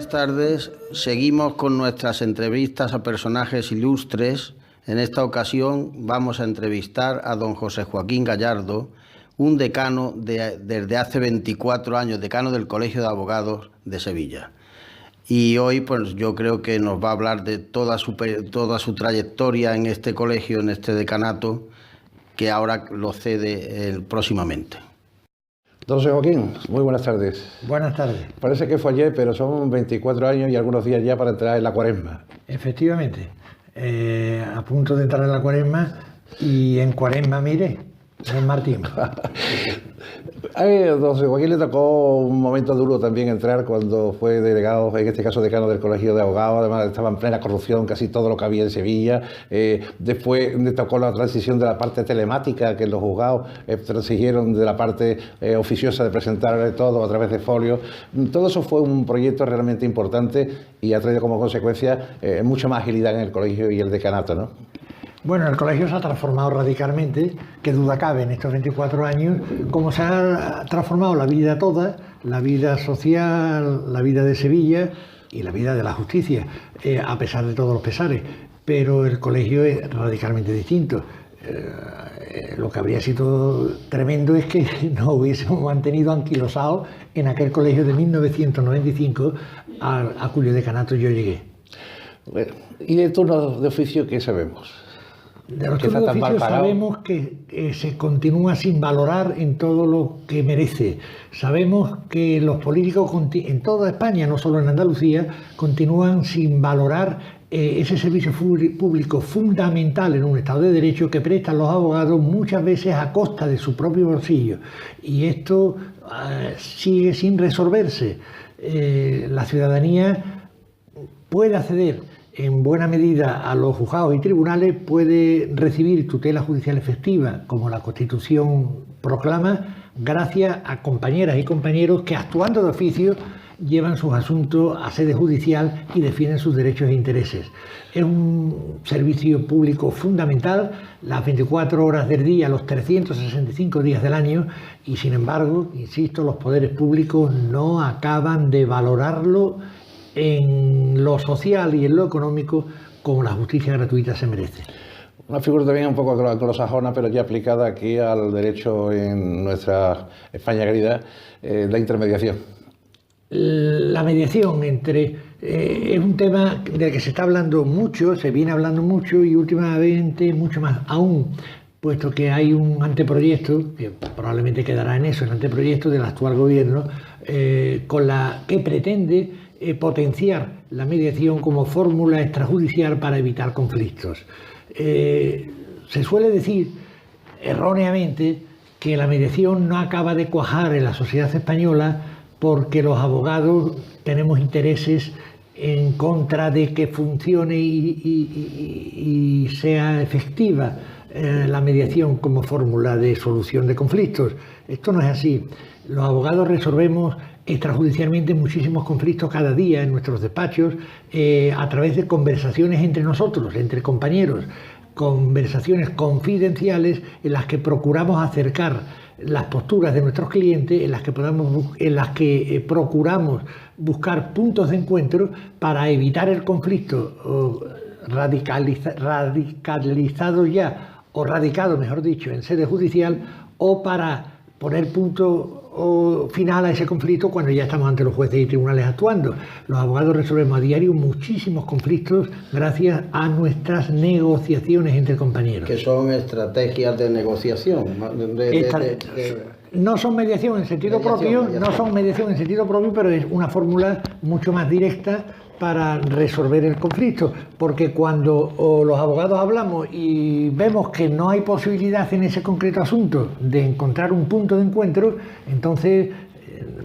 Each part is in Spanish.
buenas tardes. Seguimos con nuestras entrevistas a personajes ilustres. En esta ocasión vamos a entrevistar a don José Joaquín Gallardo, un decano desde hace 24 años, decano del Colegio de Abogados de Sevilla. Y hoy pues yo creo que nos va a hablar de toda su trayectoria en este colegio, en este decanato, que ahora lo cede próximamente. Don José Joaquín, muy buenas tardes. Buenas tardes. Parece que fue ayer, pero son 24 años y algunos días ya para entrar en la Cuaresma. Efectivamente, a punto de entrar en la Cuaresma, y en Cuaresma, mire, es Martín. A don José Joaquín le tocó un momento duro también entrar cuando fue delegado, en este caso decano del Colegio de Abogados. Además estaba en plena corrupción casi todo lo que había en Sevilla. Después le tocó la transición de la parte telemática, que los juzgados transigieron de la parte oficiosa de presentar todo a través de folios. Todo eso fue un proyecto realmente importante y ha traído como consecuencia mucha más agilidad en el colegio y el decanato, ¿no? Bueno, el colegio se ha transformado radicalmente, qué duda cabe en estos 24 años, como se ha transformado la vida toda, la vida social, la vida de Sevilla y la vida de la justicia, a pesar de todos los pesares. Pero el colegio es radicalmente distinto. Lo que habría sido tremendo es que nos hubiésemos mantenido anquilosados en aquel colegio de 1995 a cuyo decanato yo llegué. Bueno, ¿y de turno de oficio qué sabemos? De los turnos de oficio sabemos que se continúa sin valorar en todo lo que merece. Sabemos que los políticos en toda España, no solo en Andalucía, continúan sin valorar ese servicio público fundamental en un Estado de Derecho que prestan los abogados muchas veces a costa de su propio bolsillo. Y esto sigue sin resolverse. La ciudadanía puede acceder en buena medida a los juzgados y tribunales, puede recibir tutela judicial efectiva, como la Constitución proclama, gracias a compañeras y compañeros que, actuando de oficio, llevan sus asuntos a sede judicial y defienden sus derechos e intereses. Es un servicio público fundamental, las 24 horas del día, los 365 días del año, y sin embargo, insisto, los poderes públicos no acaban de valorarlo en lo social y en lo económico como la justicia gratuita se merece. Una figura también un poco anglosajona, pero ya aplicada aquí al derecho en nuestra España querida, la intermediación. La mediación es un tema del que se está hablando mucho, se viene hablando mucho y últimamente mucho más aún, puesto que hay un anteproyecto, que probablemente quedará en eso, el anteproyecto del actual gobierno, con la que pretende potenciar la mediación como fórmula extrajudicial para evitar conflictos. Se suele decir erróneamente que la mediación no acaba de cuajar en la sociedad española porque los abogados tenemos intereses en contra de que funcione y sea efectiva la mediación como fórmula de solución de conflictos. Esto no es así. Los abogados resolvemos extrajudicialmente muchísimos conflictos cada día en nuestros despachos a través de conversaciones entre nosotros, entre compañeros, conversaciones confidenciales en las que procuramos acercar las posturas de nuestros clientes, en las que procuramos buscar puntos de encuentro para evitar el conflicto radicalizado ya, o radicado, mejor dicho, en sede judicial, o para poner punto final a ese conflicto cuando ya estamos ante los jueces y tribunales actuando. Los abogados resolvemos a diario muchísimos conflictos gracias a nuestras negociaciones entre compañeros. Que son estrategias de negociación. No son mediación en sentido propio, pero es una fórmula mucho más directa para resolver el conflicto, porque cuando los abogados hablamos y vemos que no hay posibilidad en ese concreto asunto de encontrar un punto de encuentro, entonces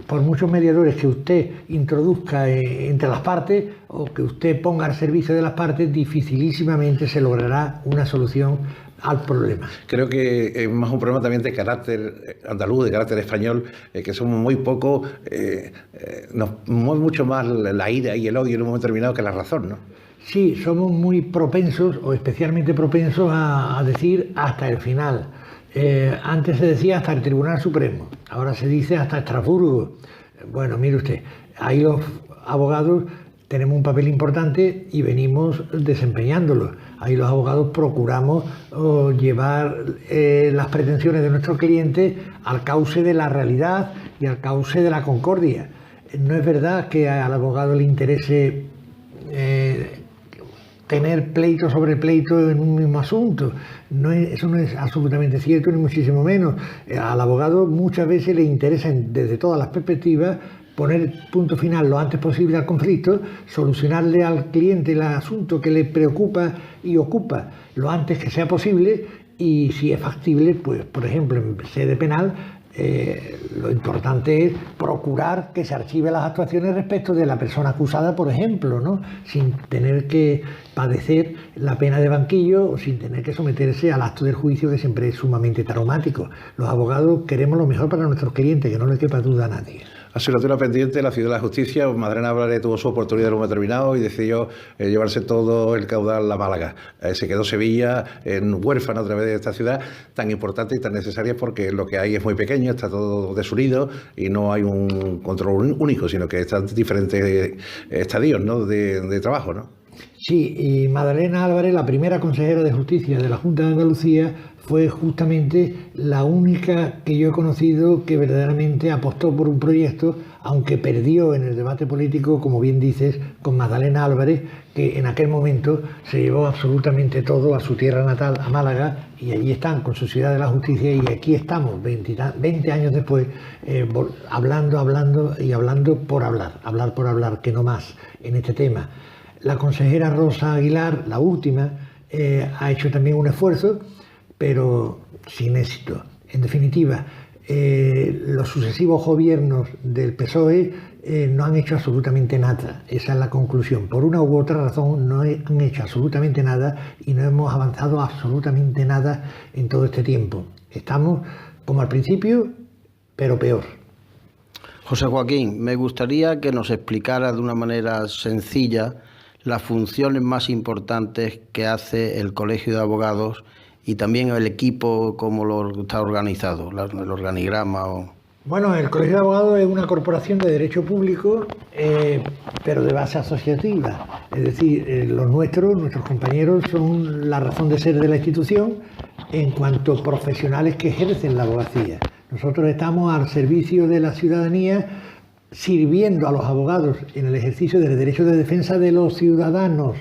por muchos mediadores que usted introduzca entre las partes o que usted ponga al servicio de las partes, dificilísimamente se logrará una solución al problema. Creo que es más un problema también de carácter andaluz, de carácter español, que somos muy poco, nos mueve mucho más la ira y el odio en un momento determinado que la razón, ¿no? Sí, somos muy propensos, o especialmente propensos a decir hasta el final. Antes se decía hasta el Tribunal Supremo, ahora se dice hasta Estrasburgo. Bueno, mire usted, ahí los abogados tenemos un papel importante y venimos desempeñándolo. Ahí los abogados procuramos llevar las pretensiones de nuestros clientes al cauce de la realidad y al cauce de la concordia. No es verdad que al abogado le interese tener pleito sobre pleito en un mismo asunto. Eso no es absolutamente cierto, ni muchísimo menos. Al abogado muchas veces le interesa, desde todas las perspectivas, poner punto final lo antes posible al conflicto, solucionarle al cliente el asunto que le preocupa y ocupa lo antes que sea posible, y si es factible, pues por ejemplo en sede penal, lo importante es procurar que se archive las actuaciones respecto de la persona acusada, por ejemplo, ¿no? Sin tener que padecer la pena de banquillo o sin tener que someterse al acto del juicio, que siempre es sumamente traumático. Los abogados queremos lo mejor para nuestros clientes, que no le quepa duda a nadie. Asignatura pendiente, la Ciudad de la Justicia. Madalena Álvarez tuvo su oportunidad en un momento determinado y decidió llevarse todo el caudal a Málaga. Se quedó Sevilla huérfana a través de esta ciudad tan importante y tan necesaria, porque lo que hay es muy pequeño, está todo desunido y no hay un control único, sino que están diferentes estadios, ¿no?, de trabajo, ¿no? Sí, y Madalena Álvarez, la primera consejera de Justicia de la Junta de Andalucía, fue justamente la única que yo he conocido que verdaderamente apostó por un proyecto, aunque perdió en el debate político, como bien dices, con Madalena Álvarez, que en aquel momento se llevó absolutamente todo a su tierra natal, a Málaga, y allí están con su Ciudad de la Justicia, y aquí estamos 20 años después, hablando por hablar, que no más en este tema. La consejera Rosa Aguilar, la última, ha hecho también un esfuerzo, pero sin éxito. En definitiva, los sucesivos gobiernos del PSOE no han hecho absolutamente nada. Esa es la conclusión. Por una u otra razón no han hecho absolutamente nada y no hemos avanzado absolutamente nada en todo este tiempo. Estamos como al principio, pero peor. José Joaquín, me gustaría que nos explicara de una manera sencilla las funciones más importantes que hace el Colegio de Abogados y también el equipo, cómo lo está organizado, el organigrama. Bueno, el Colegio de Abogados es una corporación de derecho público, pero de base asociativa. Es decir, nuestros compañeros son la razón de ser de la institución en cuanto profesionales que ejercen la abogacía. Nosotros estamos al servicio de la ciudadanía, sirviendo a los abogados en el ejercicio del derecho de defensa de los ciudadanos.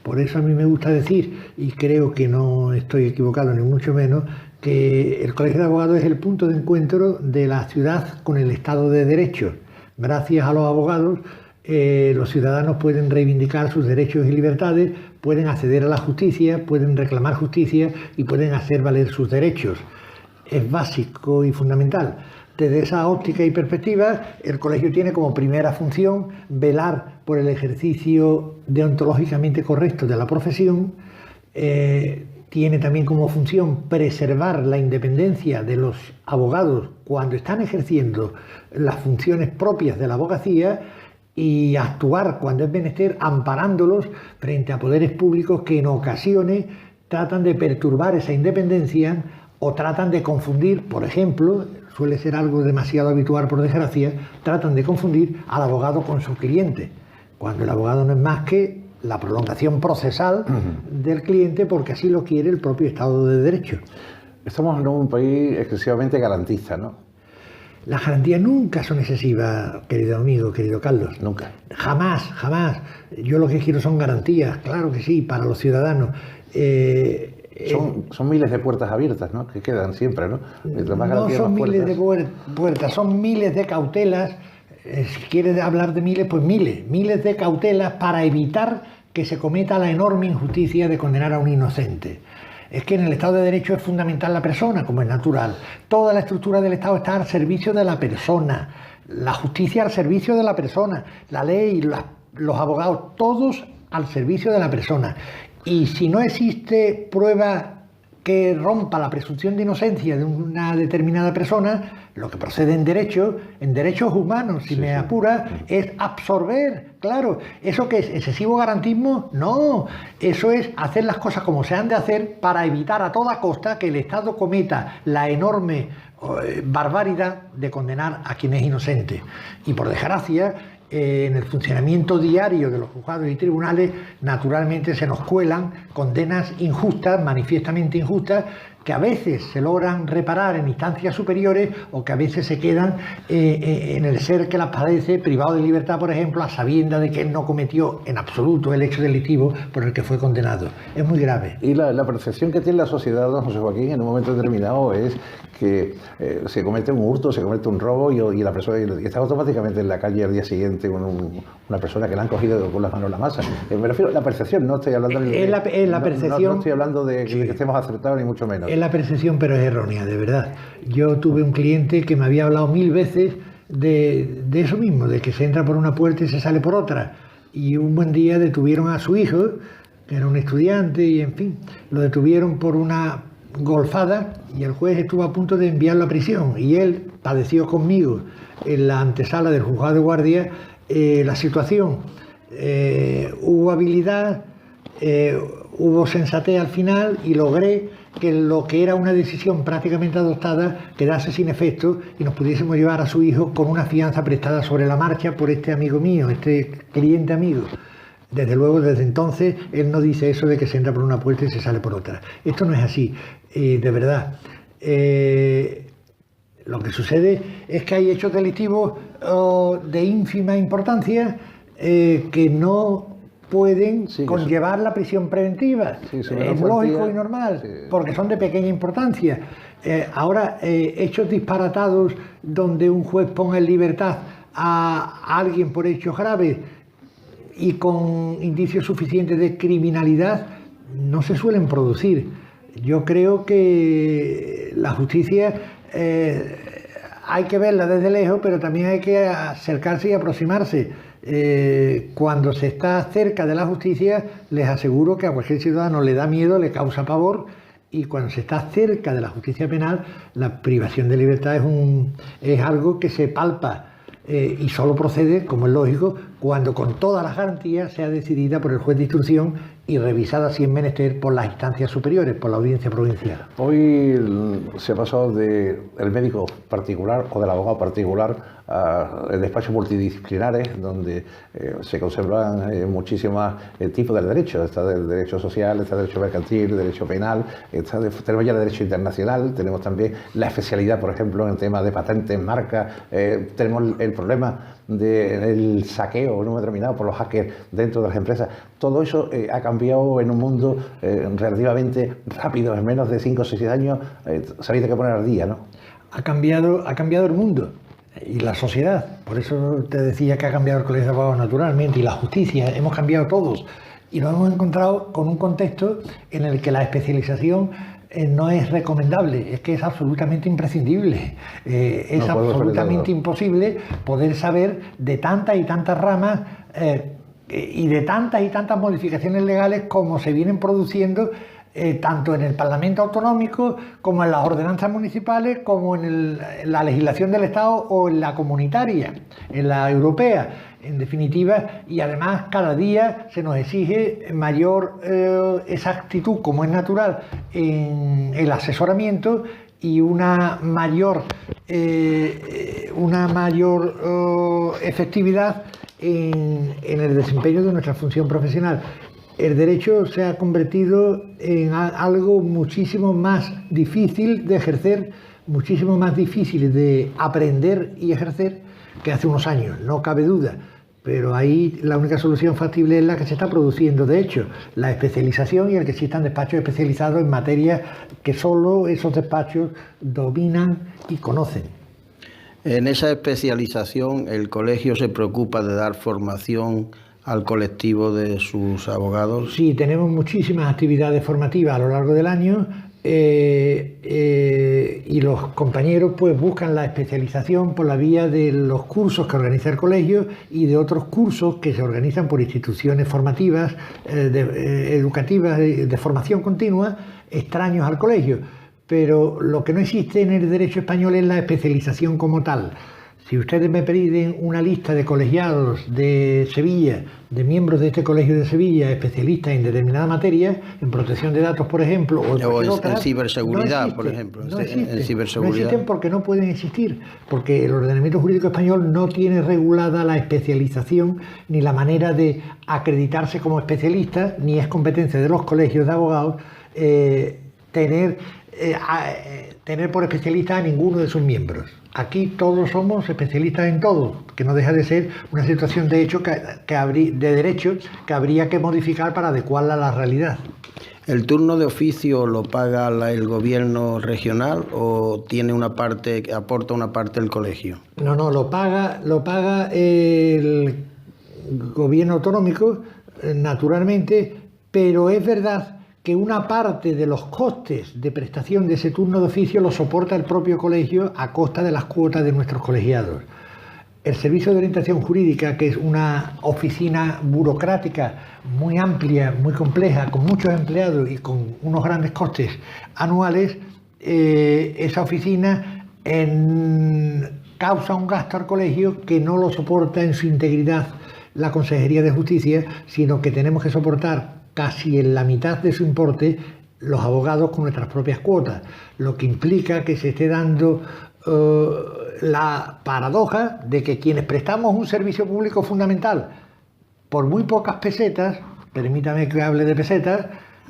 Por eso a mí me gusta decir, y creo que no estoy equivocado ni mucho menos, que el Colegio de Abogados es el punto de encuentro de la ciudad con el Estado de Derecho. Gracias a los abogados, los ciudadanos pueden reivindicar sus derechos y libertades, pueden acceder a la justicia, pueden reclamar justicia y pueden hacer valer sus derechos. Es básico y fundamental. Desde esa óptica y perspectiva, el colegio tiene como primera función velar por el ejercicio deontológicamente correcto de la profesión. Tiene también como función preservar la independencia de los abogados cuando están ejerciendo las funciones propias de la abogacía y actuar cuando es menester amparándolos frente a poderes públicos que en ocasiones tratan de perturbar esa independencia o tratan de confundir, por ejemplo, suele ser algo demasiado habitual por desgracia, tratan de confundir al abogado con su cliente, cuando el abogado no es más que la prolongación procesal del cliente, porque así lo quiere el propio Estado de Derecho. Estamos en un país excesivamente garantista, ¿no? Las garantías nunca son excesivas, querido amigo, querido Carlos. Nunca. Jamás, jamás. Yo lo que quiero son garantías, claro que sí, para los ciudadanos. Son miles de puertas abiertas, ¿no?, que quedan siempre, ¿no? No son miles de puertas, son miles de cautelas. Si quieres hablar de miles, pues miles de cautelas para evitar que se cometa la enorme injusticia de condenar a un inocente. Es que en el Estado de Derecho es fundamental la persona, como es natural. Toda la estructura del Estado está al servicio de la persona, la justicia al servicio de la persona, la ley, los abogados, todos al servicio de la persona. Y si no existe prueba que rompa la presunción de inocencia de una determinada persona, lo que procede en derechos humanos, si me apura, es absorber, claro. ¿Eso qué es? ¿Excesivo garantismo? No, eso es hacer las cosas como se han de hacer para evitar a toda costa que el Estado cometa la enorme barbaridad de condenar a quien es inocente. Y por desgracia, en el funcionamiento diario de los juzgados y tribunales, naturalmente se nos cuelan condenas injustas, manifiestamente injustas, que a veces se logran reparar en instancias superiores o que a veces se quedan en el ser que las padece, privado de libertad, por ejemplo, a sabiendas de que él no cometió en absoluto el hecho delictivo por el que fue condenado. Es muy grave. Y la percepción que tiene la sociedad, don José Joaquín, en un momento determinado es que se comete un hurto, se comete un robo y la persona y está automáticamente en la calle al día siguiente con una persona que la han cogido con las manos en la masa. Me refiero a la percepción, no estoy hablando de la percepción. No estoy hablando de que estemos acertados ni mucho menos. Es la percepción, pero es errónea, de verdad. Yo tuve un cliente que me había hablado 1000 veces de eso mismo, de que se entra por una puerta y se sale por otra. Y un buen día detuvieron a su hijo, que era un estudiante, y en fin, lo detuvieron por una golfada y el juez estuvo a punto de enviarlo a prisión. Y él padeció conmigo en la antesala del juzgado de guardia la situación. Hubo habilidad, hubo sensatez al final y logré que lo que era una decisión prácticamente adoptada quedase sin efecto y nos pudiésemos llevar a su hijo con una fianza prestada sobre la marcha por este amigo mío, este cliente amigo. Desde luego, desde entonces, él no dice eso de que se entra por una puerta y se sale por otra. Esto no es así, de verdad. Lo que sucede es que hay hechos delictivos de ínfima importancia que no pueden conllevar la prisión preventiva. Es lógico y normal, porque son de pequeña importancia. Ahora, hechos disparatados donde un juez ponga en libertad a alguien por hechos graves y con indicios suficientes de criminalidad no se suelen producir. Yo creo que la justicia hay que verla desde lejos, pero también hay que acercarse y aproximarse. Cuando se está cerca de la justicia, les aseguro que a cualquier ciudadano le da miedo, le causa pavor, y cuando se está cerca de la justicia penal, la privación de libertad es algo que se palpa. Y solo procede, como es lógico, cuando con todas las garantías sea decidida por el juez de instrucción y revisada si es menester por las instancias superiores, por la audiencia provincial. Hoy se ha pasado del médico particular o del abogado particular a despachos multidisciplinares donde se conservan muchísimos tipos de derechos. Está el derecho social, está el derecho mercantil, el derecho penal, tenemos ya el derecho internacional, tenemos también la especialidad, por ejemplo, en el tema de patentes, marcas, tenemos el problema del saqueo en un momento determinado por los hackers dentro de las empresas. Todo eso ha cambiado en un mundo relativamente rápido, en menos de 5 o 6 años se ha habido que poner al día, ¿no? Ha cambiado el mundo y la sociedad. Por eso te decía que ha cambiado el colegio de abogados naturalmente, y la justicia. Hemos cambiado todos y nos hemos encontrado con un contexto en el que la especialización no es recomendable, es que es absolutamente imprescindible. Es absolutamente imposible poder saber de tantas y tantas ramas y de tantas y tantas modificaciones legales como se vienen produciendo tanto en el Parlamento Autonómico como en las ordenanzas municipales, como en la legislación del Estado o en la comunitaria, en la europea. En definitiva, y además cada día se nos exige mayor exactitud, como es natural, en el asesoramiento y una mayor efectividad en el desempeño de nuestra función profesional. El derecho se ha convertido en algo muchísimo más difícil de ejercer, muchísimo más difícil de aprender y ejercer que hace unos años, no cabe duda. Pero ahí la única solución factible es la que se está produciendo, de hecho, la especialización y el que existan despachos especializados en materias que solo esos despachos dominan y conocen. En esa especialización, el colegio se preocupa de dar formación al colectivo de sus abogados. Sí, tenemos muchísimas actividades formativas a lo largo del año. Y los compañeros pues buscan la especialización por la vía de los cursos que organiza el colegio y de otros cursos que se organizan por instituciones formativas, educativas, de formación continua, extraños al colegio. Pero lo que no existe en el derecho español es la especialización como tal. Si ustedes me piden una lista de colegiados de Sevilla, de miembros de este colegio de Sevilla, especialistas en determinada materia, en protección de datos, por ejemplo, o en ciberseguridad, por ejemplo. No existen, en ciberseguridad. No existen porque no pueden existir, porque el ordenamiento jurídico español no tiene regulada la especialización ni la manera de acreditarse como especialista, ni es competencia de los colegios de abogados tener por especialista a ninguno de sus miembros. Aquí todos somos especialistas en todo, que no deja de ser una situación de hecho de derecho que habría que modificar para adecuarla a la realidad. ¿El turno de oficio lo paga el gobierno regional o tiene una parte, aporta una parte el colegio? No, lo paga el gobierno autonómico, naturalmente, pero es verdad que una parte de los costes de prestación de ese turno de oficio lo soporta el propio colegio a costa de las cuotas de nuestros colegiados. El Servicio de Orientación Jurídica, que es una oficina burocrática muy amplia, muy compleja, con muchos empleados y con unos grandes costes anuales, esa oficina causa un gasto al colegio que no lo soporta en su integridad la Consejería de Justicia, sino que tenemos que soportar casi en la mitad de su importe los abogados con nuestras propias cuotas, lo que implica que se esté dando la paradoja de que quienes prestamos un servicio público fundamental por muy pocas pesetas, permítame que hable de pesetas,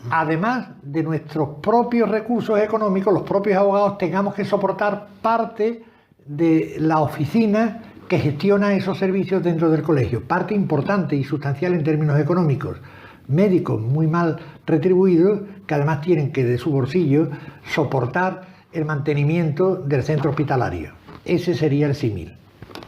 además de nuestros propios recursos económicos, los propios abogados tengamos que soportar parte de la oficina que gestiona esos servicios dentro del colegio, parte importante y sustancial en términos económicos. Médicos muy mal retribuidos que además tienen que de su bolsillo soportar el mantenimiento del centro hospitalario. Ese sería el símil.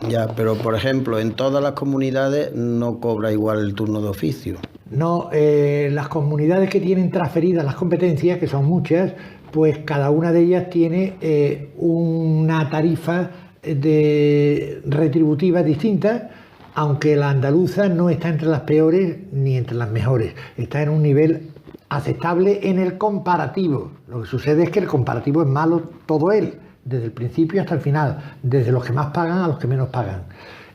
Ya, pero por ejemplo, en todas las comunidades no cobra igual el turno de oficio. No, las comunidades que tienen transferidas las competencias, que son muchas, pues cada una de ellas tiene una tarifa retributiva distinta, aunque la andaluza no está entre las peores ni entre las mejores, está en un nivel aceptable en el comparativo. Lo que sucede es que el comparativo es malo todo él, desde el principio hasta el final, desde los que más pagan a los que menos pagan.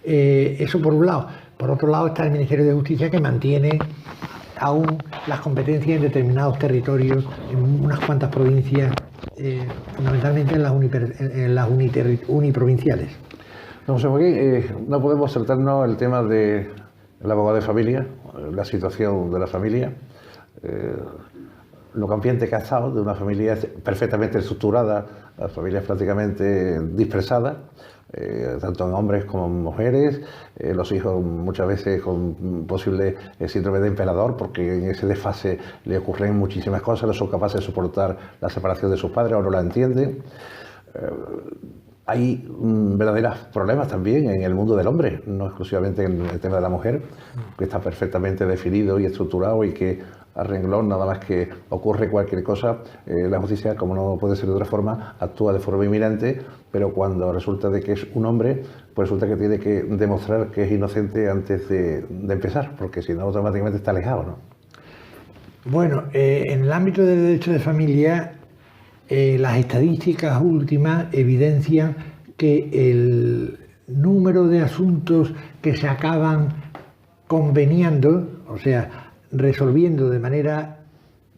Eso por un lado. Por otro lado está el Ministerio de Justicia, que mantiene aún las competencias en determinados territorios, en unas cuantas provincias, fundamentalmente en las uniprovinciales. No, José Joaquín, no podemos saltarnos el tema del abogado de familia, la situación de la familia, lo cambiante que ha estado de una familia perfectamente estructurada, las familias prácticamente dispersadas, tanto en hombres como en mujeres, los hijos muchas veces con posible síndrome de emperador, porque en ese desfase le ocurren muchísimas cosas, no son capaces de soportar la separación de sus padres o no la entienden. Hay verdaderos problemas también en el mundo del hombre, no exclusivamente en el tema de la mujer, que está perfectamente definido y estructurado y que a renglón, nada más que ocurre cualquier cosa, la justicia, como no puede ser de otra forma, actúa de forma inminente, pero cuando resulta de que es un hombre, pues resulta que tiene que demostrar que es inocente antes de empezar, porque si no automáticamente está alejado, ¿no? Bueno, en el ámbito del derecho de familia, las estadísticas últimas evidencian que el número de asuntos que se acaban conveniando, o sea, resolviendo de manera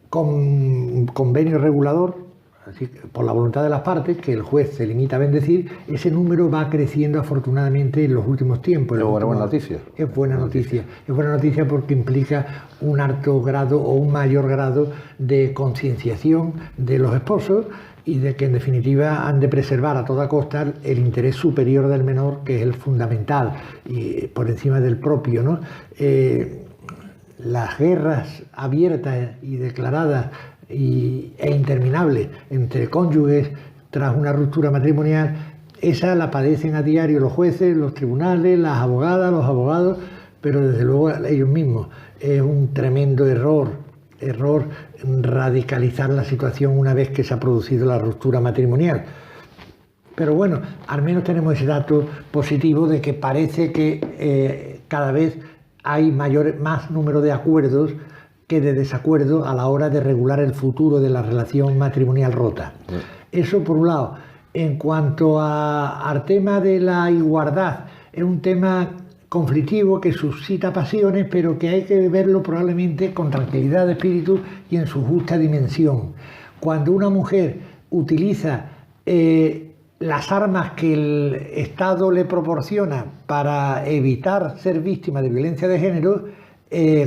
con convenio regulador, así, por la voluntad de las partes, que el juez se limita a bendecir, ese número va creciendo afortunadamente en los últimos tiempos. Es buena noticia. Es buena noticia. Es buena noticia porque implica un alto grado o un mayor grado de concienciación de los esposos y de que en definitiva han de preservar a toda costa el interés superior del menor, que es el fundamental, y por encima del propio, ¿no? Las guerras abiertas y declaradas e interminables entre cónyuges tras una ruptura matrimonial, esa la padecen a diario los jueces, los tribunales, las abogadas, los abogados, pero desde luego ellos mismos. Es un tremendo error radicalizar la situación una vez que se ha producido la ruptura matrimonial. Pero bueno, al menos tenemos ese dato positivo de que parece que cada vez hay más número de acuerdos que de desacuerdo a la hora de regular el futuro de la relación matrimonial rota. Eso por un lado. En cuanto al tema de la igualdad, es un tema conflictivo que suscita pasiones, pero que hay que verlo probablemente con tranquilidad de espíritu y en su justa dimensión. Cuando una mujer utiliza las armas que el Estado le proporciona para evitar ser víctima de violencia de género,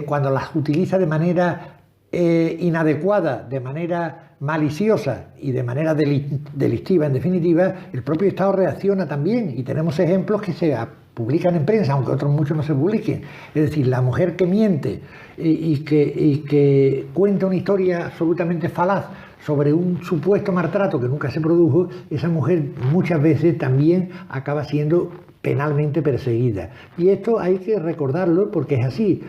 cuando las utiliza de manera inadecuada, de manera maliciosa y de manera delictiva, en definitiva, el propio Estado reacciona también, y tenemos ejemplos que se publican en prensa, aunque otros muchos no se publiquen. Es decir, la mujer que miente y que cuenta una historia absolutamente falaz sobre un supuesto maltrato que nunca se produjo, esa mujer muchas veces también acaba siendo penalmente perseguida. Y esto hay que recordarlo porque es así.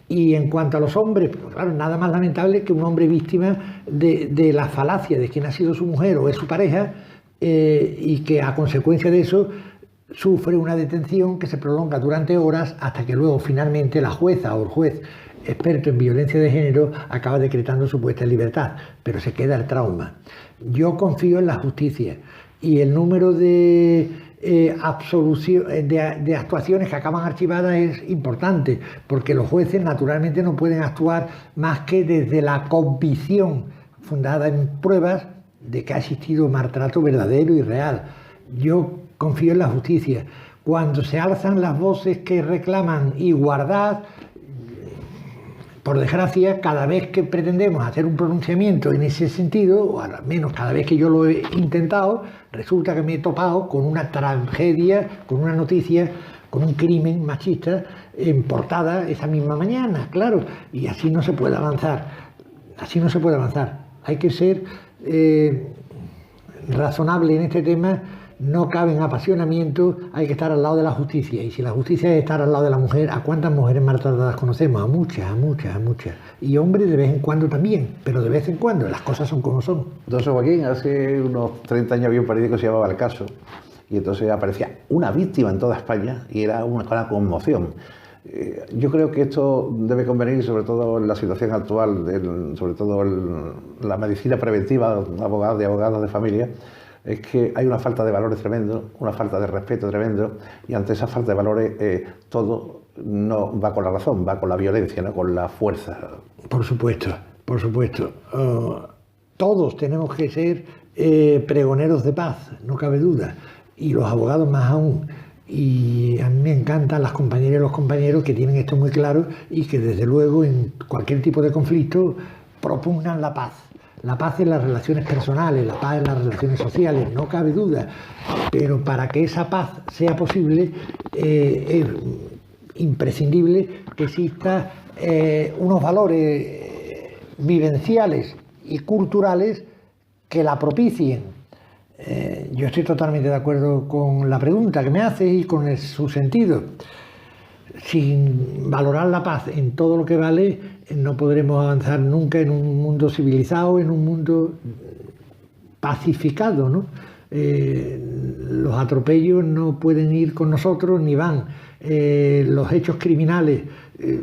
Y en cuanto a los hombres, pues claro, nada más lamentable que un hombre víctima de la falacia de quién ha sido su mujer o es su pareja, y que a consecuencia de eso sufre una detención que se prolonga durante horas hasta que luego finalmente la jueza o el juez experto en violencia de género acaba decretando su puesta en libertad, pero se queda el trauma. Yo confío en la justicia y el número de actuaciones que acaban archivadas es importante, porque los jueces naturalmente no pueden actuar más que desde la convicción fundada en pruebas de que ha existido maltrato verdadero y real. Yo confío en la justicia. Cuando se alzan las voces que reclaman igualdad, por desgracia, cada vez que pretendemos hacer un pronunciamiento en ese sentido, o al menos cada vez que yo lo he intentado, resulta que me he topado con una tragedia, con una noticia, con un crimen machista en portada esa misma mañana, claro, y así no se puede avanzar, así no se puede avanzar. Hay que ser razonable en este tema. No caben apasionamientos, hay que estar al lado de la justicia. Y si la justicia es estar al lado de la mujer, ¿a cuántas mujeres maltratadas conocemos? A muchas, a muchas, a muchas. Y hombres de vez en cuando también, pero de vez en cuando, las cosas son como son. Entonces, Joaquín, hace unos 30 años había un periódico que se llamaba El Caso, y entonces aparecía una víctima en toda España, y era una conmoción. Yo creo que esto debe convenir, sobre todo en la situación actual, sobre todo en la medicina preventiva de abogados de familia, es que hay una falta de valores tremendo, una falta de respeto tremendo, y ante esa falta de valores todo no va con la razón, va con la violencia, ¿no? Con la fuerza. Por supuesto, por supuesto. Todos tenemos que ser pregoneros de paz, no cabe duda, y los abogados más aún. Y a mí me encantan las compañeras y los compañeros que tienen esto muy claro y que desde luego en cualquier tipo de conflicto propugnan la paz. La paz en las relaciones personales, la paz en las relaciones sociales, no cabe duda, pero para que esa paz sea posible es imprescindible que exista unos valores vivenciales y culturales que la propicien. Yo estoy totalmente de acuerdo con la pregunta que me haces y con su sentido. Sin valorar la paz en todo lo que vale, no podremos avanzar nunca en un mundo civilizado, en un mundo pacificado, ¿no? Los atropellos no pueden ir con nosotros ni van. Los hechos criminales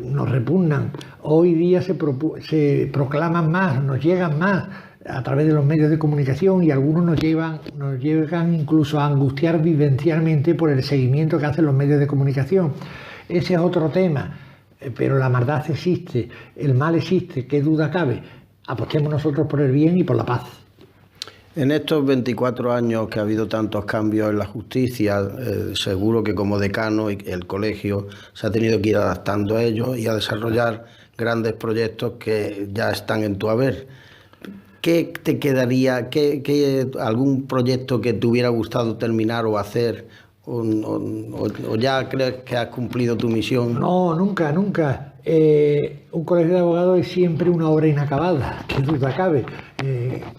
nos repugnan. Hoy día se proclaman más, nos llegan más a través de los medios de comunicación, y algunos nos llegan incluso a angustiar vivencialmente por el seguimiento que hacen los medios de comunicación. Ese es otro tema, pero la maldad existe, el mal existe, qué duda cabe. Apostemos nosotros por el bien y por la paz. En estos 24 años que ha habido tantos cambios en la justicia, seguro que como decano y el colegio se ha tenido que ir adaptando a ellos y a desarrollar grandes proyectos que ya están en tu haber. ¿Qué te quedaría, algún proyecto que te hubiera gustado terminar o hacer? ¿O ya crees que has cumplido tu misión? No, nunca, nunca. Un colegio de abogados es siempre una obra inacabada, qué duda cabe.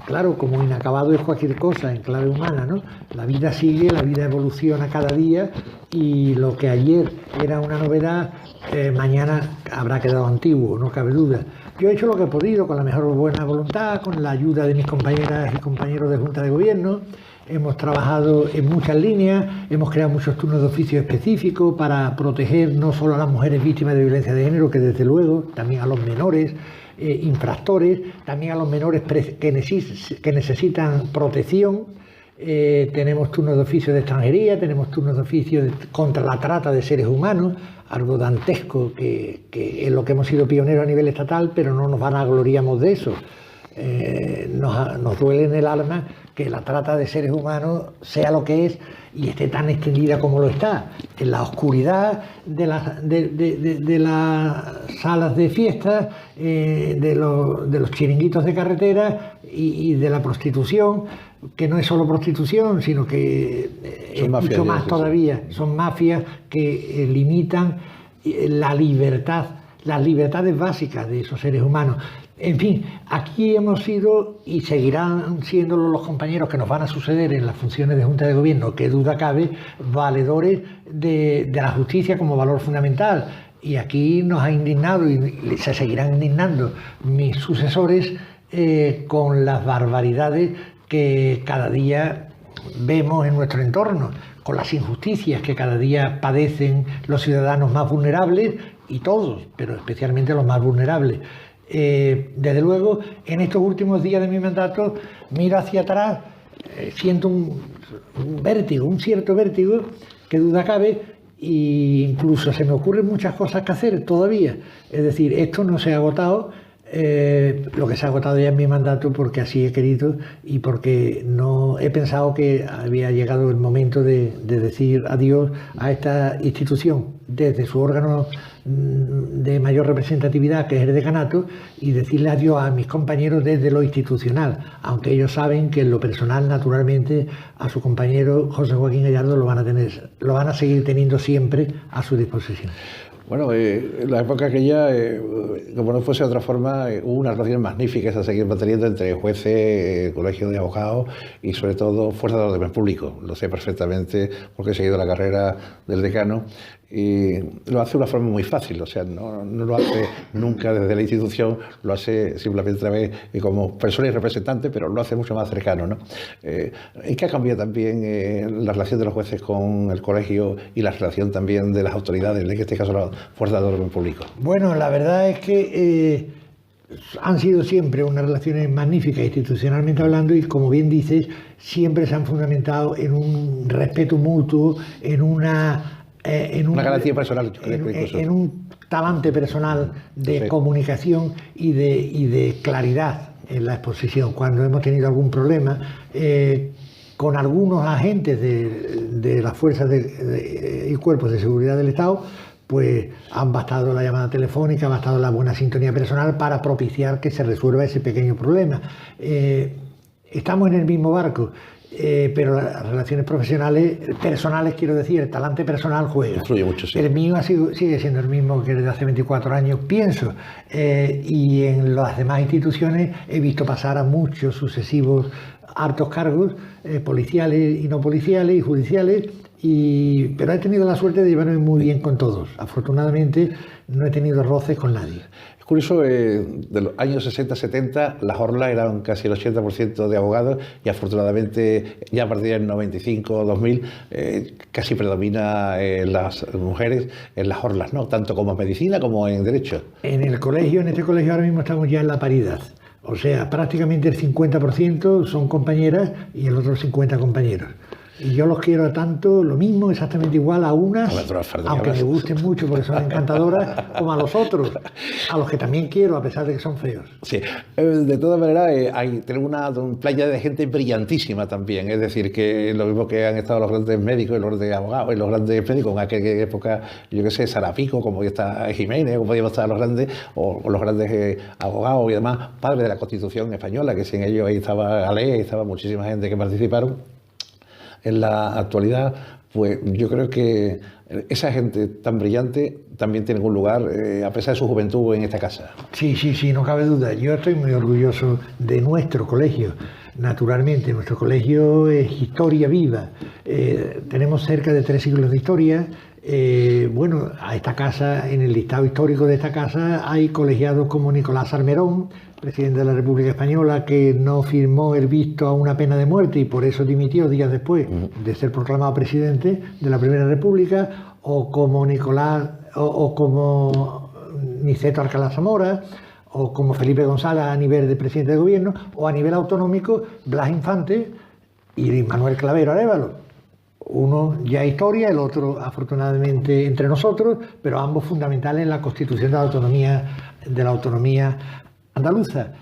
Claro, como inacabado es cualquier cosa en clave humana, ¿no? La vida sigue, la vida evoluciona cada día, y lo que ayer era una novedad, mañana habrá quedado antiguo, no cabe duda. Yo he hecho lo que he podido con la mejor buena voluntad, con la ayuda de mis compañeras y compañeros de Junta de Gobierno. Hemos trabajado en muchas líneas, hemos creado muchos turnos de oficio específicos para proteger no solo a las mujeres víctimas de violencia de género, que desde luego, también a los menores infractores, también a los menores que necesitan protección, tenemos turnos de oficio de extranjería, tenemos turnos de oficio contra la trata de seres humanos, algo dantesco que es lo que hemos sido pioneros a nivel estatal, pero no nos vanagloriamos de eso. Nos duele en el alma que la trata de seres humanos sea lo que es y esté tan extendida como lo está, en la oscuridad de las salas de fiestas, de los chiringuitos de carretera y de la prostitución, que no es solo prostitución, sino que es mucho más todavía. Son mafias que limitan las libertades básicas de esos seres humanos. En fin, aquí hemos sido y seguirán siendo los compañeros que nos van a suceder en las funciones de Junta de Gobierno, que duda cabe, valedores de la justicia como valor fundamental. Y aquí nos ha indignado y se seguirán indignando mis sucesores con las barbaridades que cada día vemos en nuestro entorno, con las injusticias que cada día padecen los ciudadanos más vulnerables, y todos, pero especialmente los más vulnerables. Desde luego, en estos últimos días de mi mandato, miro hacia atrás, siento un vértigo, un cierto vértigo, que duda cabe, e incluso se me ocurren muchas cosas que hacer todavía. Es decir, esto no se ha agotado, lo que se ha agotado ya en mi mandato, porque así he querido y porque no he pensado que había llegado el momento de decir adiós a esta institución desde su órgano de mayor representatividad, que es el decanato, y decirle adiós a mis compañeros desde lo institucional, aunque ellos saben que en lo personal, naturalmente, a su compañero José Joaquín Gallardo lo van a seguir teniendo siempre a su disposición. Bueno, en la época aquella, como no fuese de otra forma, hubo unas relaciones magníficas a seguir manteniendo entre jueces, colegio de abogados y sobre todo fuerzas de orden público. Lo sé perfectamente porque he seguido la carrera del decano y lo hace de una forma muy fácil, o sea, no lo hace nunca desde la institución, lo hace simplemente a través como persona y representante, pero lo hace mucho más cercano, ¿no? ¿En qué ha cambiado también la relación de los jueces con el colegio y la relación también de las autoridades, en este caso las fuerzas de orden público? Bueno, la verdad es que han sido siempre unas relaciones magníficas institucionalmente hablando y, como bien dices, siempre se han fundamentado en un respeto mutuo, en una garantía personal, en un talante personal de comunicación y de claridad en la exposición. Cuando hemos tenido algún problema con algunos agentes de las fuerzas y cuerpos de seguridad del Estado, pues han bastado la llamada telefónica, ha bastado la buena sintonía personal para propiciar que se resuelva ese pequeño problema. Estamos en el mismo barco. Pero las relaciones personales, quiero decir, el talante personal juega. Influye mucho, sí. El mío sigue siendo el mismo que desde hace 24 años, pienso. Y en las demás instituciones he visto pasar a muchos sucesivos altos cargos, policiales y no policiales y judiciales, pero he tenido la suerte de llevarme muy bien con todos. Afortunadamente no he tenido roces con nadie. Es curioso, de los años 60-70 las orlas eran casi el 80% de abogados y afortunadamente ya a partir del 95-2000 casi predomina las mujeres en las orlas, ¿no? Tanto como en medicina como en derecho. En este colegio ahora mismo estamos ya en la paridad. O sea, prácticamente el 50% son compañeras y el otro 50 compañeros. Y yo los quiero tanto, lo mismo, exactamente igual a unas, aunque me gusten mucho porque son encantadoras, como a los otros, a los que también quiero, a pesar de que son feos. Sí, de todas maneras, tenemos una playa de gente brillantísima también, es decir, que lo mismo que han estado los grandes médicos y los grandes abogados, y los grandes médicos en aquella época, yo qué sé, Sarapico, como ya está Jiménez, como podíamos estar los grandes, o los grandes abogados y demás, padres de la Constitución española, que sin ellos ahí estaba Galés, estaba muchísima gente que participaron. En la actualidad, pues yo creo que esa gente tan brillante también tiene un lugar, a pesar de su juventud, en esta casa. Sí, no cabe duda. Yo estoy muy orgulloso de nuestro colegio. Naturalmente, nuestro colegio es historia viva. Tenemos cerca de 3 siglos de historia. Bueno, a esta casa, en el listado histórico de esta casa, hay colegiados como Nicolás Salmerón, presidente de la República Española, que no firmó el visto a una pena de muerte y por eso dimitió días después de ser proclamado presidente de la Primera República, o como como Niceto Alcalá Zamora, o como Felipe González a nivel de presidente de gobierno, o a nivel autonómico Blas Infante, y Manuel Clavero Arévalo. Uno ya historia, el otro afortunadamente entre nosotros, pero ambos fundamentales en la constitución de la autonomía andaluza.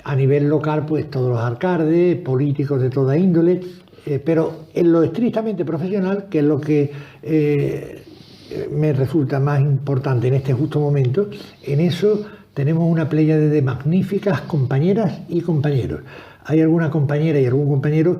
A nivel local, pues todos los alcaldes, políticos de toda índole, pero en lo estrictamente profesional, que es lo que me resulta más importante en este justo momento, en eso tenemos una pléyade de magníficas compañeras y compañeros. Hay alguna compañera y algún compañero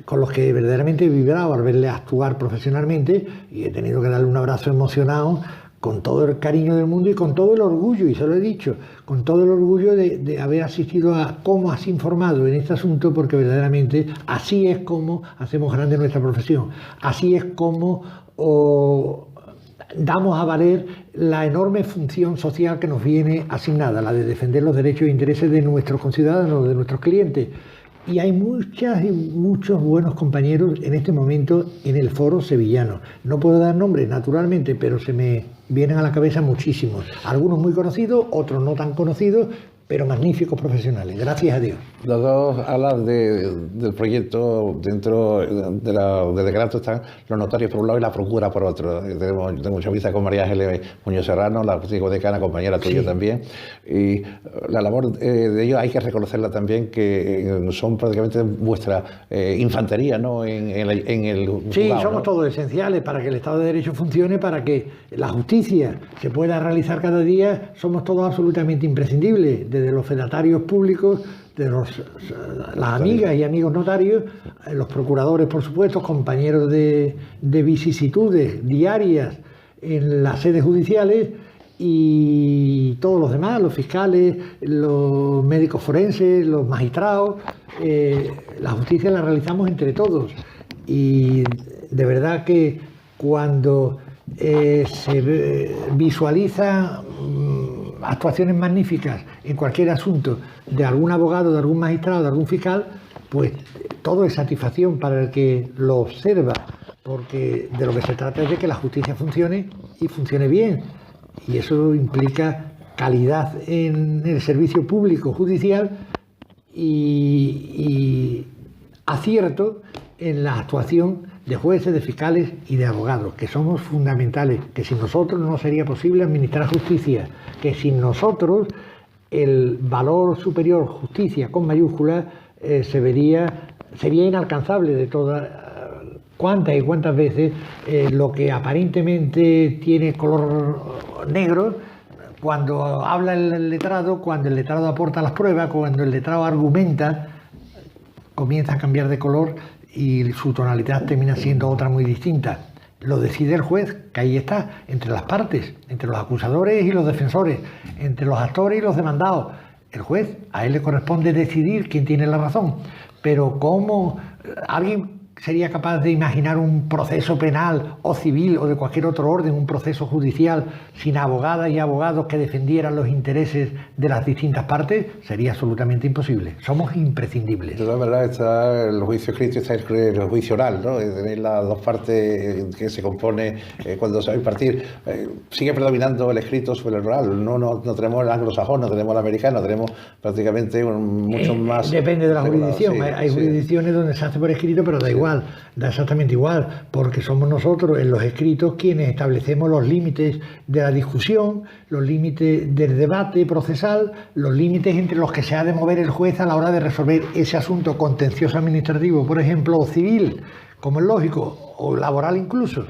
con los que verdaderamente he vibrado al verle actuar profesionalmente, y he tenido que darle un abrazo emocionado con todo el cariño del mundo y con todo el orgullo, y se lo he dicho, con todo el orgullo de haber asistido a cómo has informado en este asunto, porque verdaderamente así es como hacemos grande nuestra profesión, así es como damos a valer la enorme función social que nos viene asignada, la de defender los derechos e intereses de nuestros conciudadanos, de nuestros clientes. Y hay muchas y muchos buenos compañeros en este momento en el foro sevillano. No puedo dar nombres, naturalmente, pero se me vienen a la cabeza muchísimos. Algunos muy conocidos, otros no tan conocidos, pero magníficos profesionales, gracias a Dios. Los dos alas del proyecto, dentro de decreto están los notarios por un lado y la procura por otro. Tengo mucha vista con María Ángeles Muñoz Serrano, la decana, compañera tuya Sí. también. Y la labor de ellos hay que reconocerla también, que son prácticamente vuestra infantería, ¿no? en el Sí, juzgado, somos ¿no? todos esenciales para que el Estado de Derecho funcione, para que la justicia se pueda realizar cada día. Somos todos absolutamente imprescindibles, desde los fedatarios públicos, de las amigas y amigos notarios, los procuradores, por supuesto, compañeros de vicisitudes diarias en las sedes judiciales, y todos los demás, los fiscales, los médicos forenses, los magistrados. La justicia la realizamos entre todos, y de verdad que cuando se visualiza actuaciones magníficas en cualquier asunto de algún abogado, de algún magistrado, de algún fiscal, pues todo es satisfacción para el que lo observa, porque de lo que se trata es de que la justicia funcione y funcione bien, y eso implica calidad en el servicio público judicial y acierto en la actuación de jueces, de fiscales y de abogados, que somos fundamentales, que sin nosotros no sería posible administrar justicia, que sin nosotros el valor superior justicia con mayúsculas sería inalcanzable de todas. ¿Cuántas y cuántas veces lo que aparentemente tiene color negro, cuando habla el letrado, cuando el letrado aporta las pruebas, cuando el letrado argumenta, comienza a cambiar de color y su tonalidad termina siendo otra muy distinta? Lo decide el juez, que ahí está, entre las partes, entre los acusadores y los defensores, entre los actores y los demandados. El juez, a él le corresponde decidir quién tiene la razón. Pero ¿cómo alguien sería capaz de imaginar un proceso penal o civil o de cualquier otro orden, un proceso judicial, sin abogadas y abogados que defendieran los intereses de las distintas partes? Sería absolutamente imposible. Somos imprescindibles. De todas maneras, está el juicio escrito y está el juicio oral, ¿no? Tenéis las dos partes que se compone cuando se va a impartir. Sigue predominando el escrito sobre el oral. No tenemos el anglosajón, no tenemos el americano, tenemos prácticamente mucho más. Depende de la jurisdicción. Sí, hay sí. jurisdicciones donde se hace por escrito, pero da igual, da exactamente igual, porque somos nosotros en los escritos quienes establecemos los límites de la discusión, los límites del debate procesal, los límites entre los que se ha de mover el juez a la hora de resolver ese asunto contencioso administrativo, por ejemplo, o civil, como es lógico, o laboral incluso.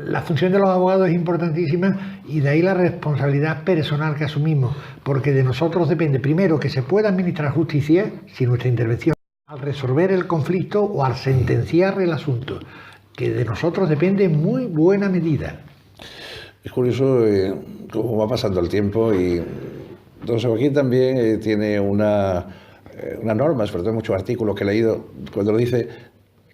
La función de los abogados es importantísima, y de ahí la responsabilidad personal que asumimos, porque de nosotros depende, primero, que se pueda administrar justicia sin nuestra intervención al resolver el conflicto o al sentenciar el asunto, que de nosotros depende en muy buena medida. Es curioso cómo va pasando el tiempo, y don Joaquín también tiene una norma, sobre todo en muchos artículos que he leído, cuando lo dice: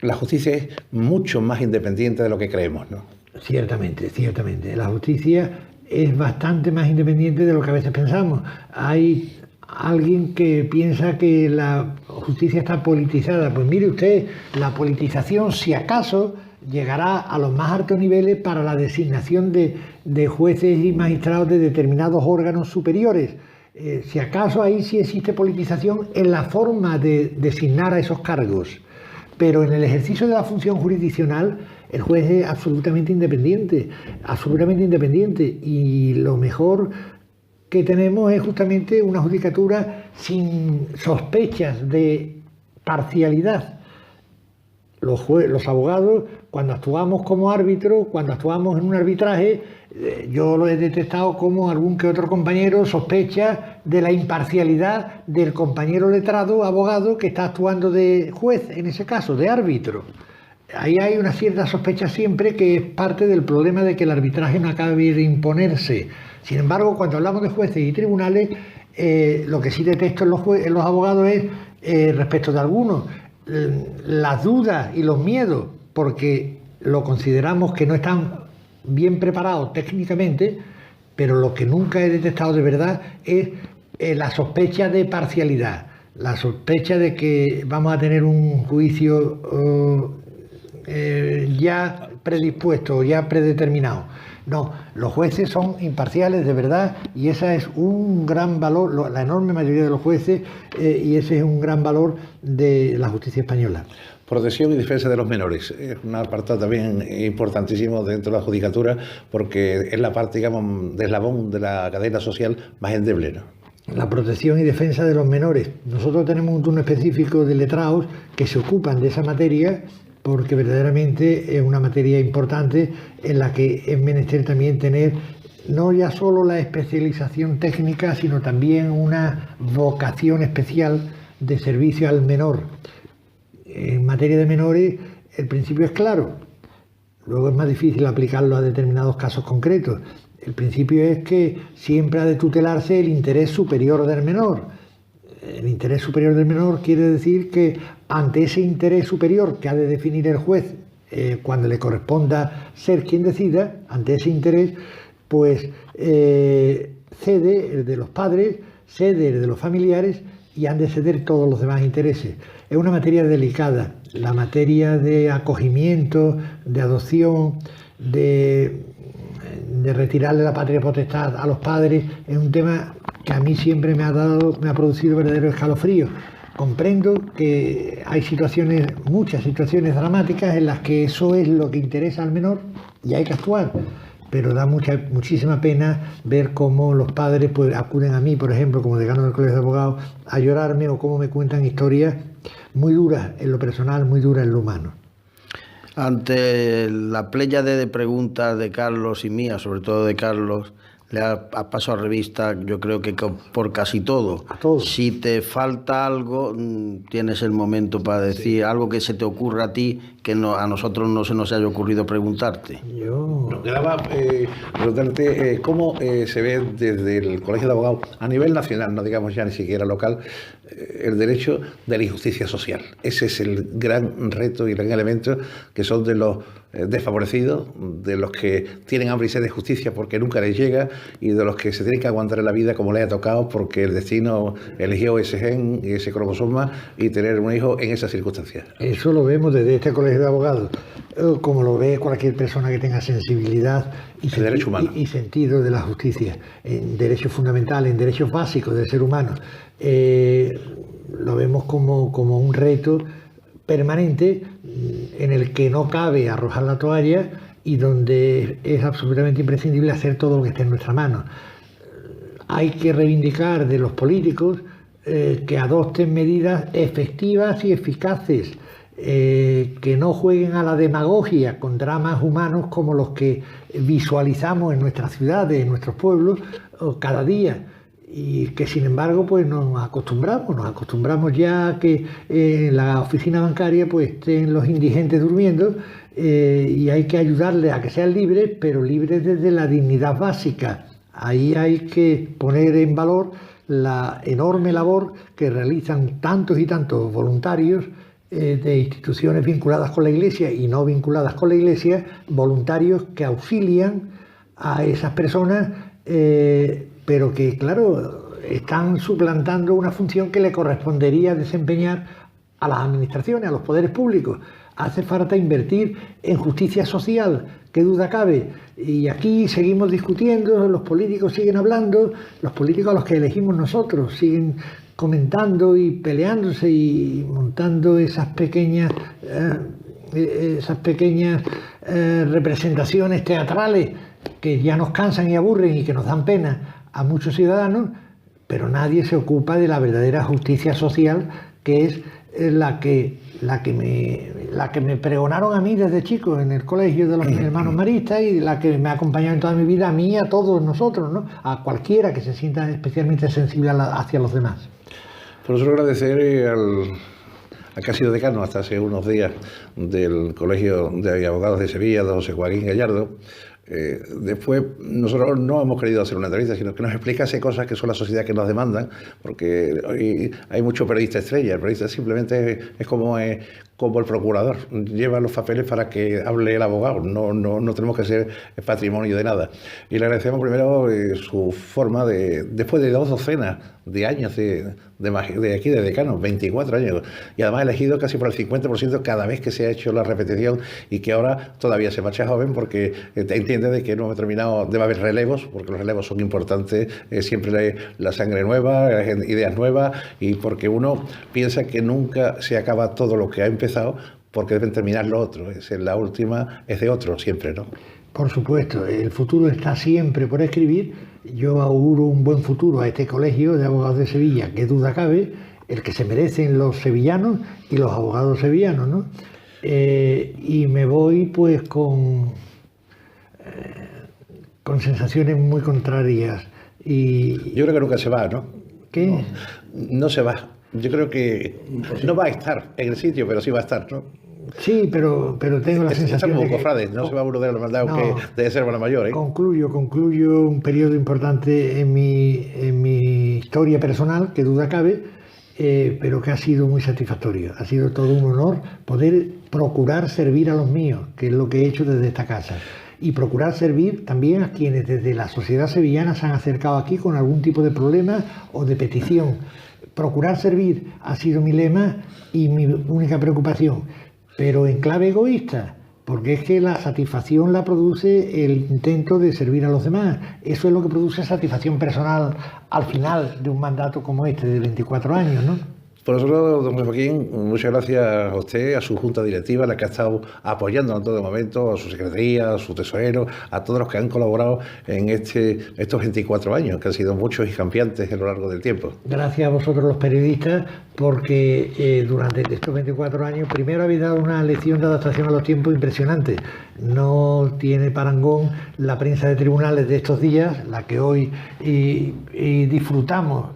la justicia es mucho más independiente de lo que creemos, ¿no? Ciertamente, ciertamente. La justicia es bastante más independiente de lo que a veces pensamos. Hay alguien que piensa que la justicia está politizada. Pues mire usted, la politización, si acaso, llegará a los más altos niveles para la designación de jueces y magistrados de determinados órganos superiores. Si acaso ahí sí existe politización en la forma de designar a esos cargos, pero en el ejercicio de la función jurisdiccional el juez es absolutamente independiente, y lo mejor que tenemos es justamente una judicatura sin sospechas de parcialidad. Los abogados, cuando actuamos como árbitros, cuando actuamos en un arbitraje, yo lo he detectado como algún que otro compañero sospecha de la imparcialidad del compañero letrado, abogado, que está actuando de juez, en ese caso, de árbitro. Ahí hay una cierta sospecha siempre, que es parte del problema de que el arbitraje no acabe de imponerse. Sin embargo, cuando hablamos de jueces y tribunales, lo que sí detesto en los abogados es, respecto de algunos, las dudas y los miedos, porque lo consideramos que no están bien preparados técnicamente, pero lo que nunca he detectado de verdad es la sospecha de parcialidad, la sospecha de que vamos a tener un juicio ya predispuesto, ya predeterminado. No, los jueces son imparciales de verdad, y ese es un gran valor, la enorme mayoría de los jueces, y ese es un gran valor de la justicia española. Protección y defensa de los menores es un apartado también importantísimo dentro de la judicatura, porque es la parte, digamos, de eslabón de la cadena social más endeble, ¿no? La protección y defensa de los menores. Nosotros tenemos un turno específico de letrados que se ocupan de esa materia, porque verdaderamente es una materia importante en la que es menester también tener no ya solo la especialización técnica, sino también una vocación especial de servicio al menor. En materia de menores el principio es claro, luego es más difícil aplicarlo a determinados casos concretos. El principio es que siempre ha de tutelarse el interés superior del menor. El interés superior del menor quiere decir que ante ese interés superior que ha de definir el juez, cuando le corresponda ser quien decida, ante ese interés, pues cede el de los padres, cede el de los familiares, y han de ceder todos los demás intereses. Es una materia delicada, la materia de acogimiento, de adopción, de retirarle la patria potestad a los padres, es un tema que a mí siempre me ha producido verdadero escalofrío. Comprendo que hay muchas situaciones dramáticas en las que eso es lo que interesa al menor y hay que actuar, pero da muchísima pena ver cómo los padres pues acuden a mí, por ejemplo, como decano del Colegio de Abogados, a llorarme, o cómo me cuentan historias muy duras en lo personal, muy duras en lo humano. Ante la pléyade de preguntas de Carlos y mía, sobre todo de Carlos, le ha pasado a revista, yo creo que por casi todo. A todos. Si te falta algo, tienes el momento para decir algo que se te ocurra a ti, que a nosotros no se nos haya ocurrido preguntarte. Nos quedaba preguntarte cómo se ve desde el Colegio de Abogados, a nivel nacional, no digamos ya ni siquiera local, el derecho de la injusticia social. Ese es el gran reto y el gran elemento, que son de los desfavorecidos, de los que tienen hambre y sed de justicia porque nunca les llega, y de los que se tienen que aguantar en la vida como les ha tocado porque el destino eligió ese gen y ese cromosoma y tener un hijo en esas circunstancias. Eso lo vemos desde este Colegio de Abogados, como lo ve cualquier persona que tenga sensibilidad y sentido de la justicia, en derechos fundamentales, en derechos básicos del ser humano. Lo vemos como un reto permanente en el que no cabe arrojar la toalla y donde es absolutamente imprescindible hacer todo lo que esté en nuestra mano. Hay que reivindicar de los políticos que adopten medidas efectivas y eficaces, que no jueguen a la demagogia con dramas humanos como los que visualizamos en nuestras ciudades, en nuestros pueblos, cada día. Y que sin embargo pues nos acostumbramos ya a que en la oficina bancaria pues estén los indigentes durmiendo, y hay que ayudarles a que sean libres, pero libres desde la dignidad básica. Ahí hay que poner en valor la enorme labor que realizan tantos y tantos voluntarios de instituciones vinculadas con la Iglesia y no vinculadas con la Iglesia, voluntarios que auxilian a esas personas, pero que, claro, están suplantando una función que le correspondería desempeñar a las administraciones, a los poderes públicos. Hace falta invertir en justicia social, qué duda cabe. Y aquí seguimos discutiendo, los políticos siguen hablando, los políticos a los que elegimos nosotros siguen comentando y peleándose y montando esas pequeñas representaciones teatrales que ya nos cansan y aburren y que nos dan pena a muchos ciudadanos, pero nadie se ocupa de la verdadera justicia social, que es la que me pregonaron a mí desde chico en el colegio de los hermanos maristas y la que me ha acompañado en toda mi vida, a mí y a todos nosotros, ¿no? A cualquiera que se sienta especialmente sensible hacia los demás. Por eso agradecer al que ha sido decano hasta hace unos días del Colegio de Abogados de Sevilla, don José Joaquín Gallardo. Después nosotros no hemos querido hacer una entrevista, sino que nos explicase cosas que son la sociedad que nos demandan, porque hoy hay mucho periodista estrella. El periodista simplemente es como el procurador, lleva los papeles para que hable el abogado, no tenemos que ser patrimonio de nada. Y le agradecemos primero su forma después de 2 docenas de años de aquí de decano, 24 años, y además elegido casi por el 50% cada vez que se ha hecho la repetición, y que ahora todavía se marcha joven porque entiende de que no hemos terminado, debe haber relevos, porque los relevos son importantes, siempre la sangre nueva, ideas nuevas, y porque uno piensa que nunca se acaba todo lo que ha empezado, porque deben terminar lo otro, la última es de otro siempre, ¿no? Por supuesto, el futuro está siempre por escribir. Yo auguro un buen futuro a este Colegio de Abogados de Sevilla, qué duda cabe, el que se merecen los sevillanos y los abogados sevillanos, ¿no? Y me voy pues con sensaciones muy contrarias. Y yo creo que nunca se va, ¿no? ¿Qué? No se va. Yo creo que no va a estar en el sitio, pero sí va a estar, ¿no? Sí, pero tengo la sensación como de que... cofrades, no se va a uno de los mandados No. que debe ser para mayor, ¿eh? Concluyo un periodo importante en mi historia personal, que duda cabe, pero que ha sido muy satisfactorio. Ha sido todo un honor poder procurar servir a los míos, que es lo que he hecho desde esta casa. Y procurar servir también a quienes desde la sociedad sevillana se han acercado aquí con algún tipo de problema o de petición. Procurar servir ha sido mi lema y mi única preocupación, pero en clave egoísta, porque es que la satisfacción la produce el intento de servir a los demás. Eso es lo que produce satisfacción personal al final de un mandato como este de 24 años, ¿no? Por eso, don Joaquín, muchas gracias a usted, a su junta directiva, la que ha estado apoyando en todo momento, a su secretaría, a su tesorero, a todos los que han colaborado en estos 24 años, que han sido muchos y cambiantes a lo largo del tiempo. Gracias a vosotros los periodistas, porque durante estos 24 años primero habéis dado una lección de adaptación a los tiempos impresionante. No tiene parangón la prensa de tribunales de estos días, la que hoy disfrutamos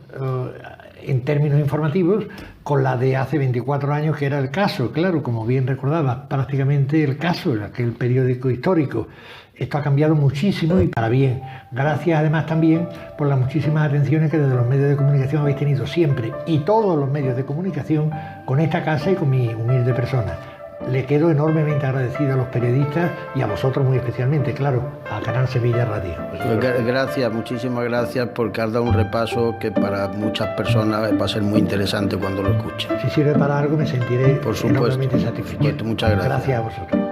en términos informativos, con la de hace 24 años, que era el caso, claro, como bien recordaba, prácticamente el caso, aquel periódico histórico. Esto ha cambiado muchísimo y para bien. Gracias además también por las muchísimas atenciones que desde los medios de comunicación habéis tenido siempre, y todos los medios de comunicación, con esta casa y con mi humilde persona. Le quedo enormemente agradecido a los periodistas y a vosotros muy especialmente, claro, a Canal Sevilla Radio. Gracias, muchísimas gracias, porque has dado un repaso que para muchas personas va a ser muy interesante cuando lo escuchen. Si sirve para algo me sentiré por supuesto, enormemente satisfecho. Muchas gracias. Gracias a vosotros.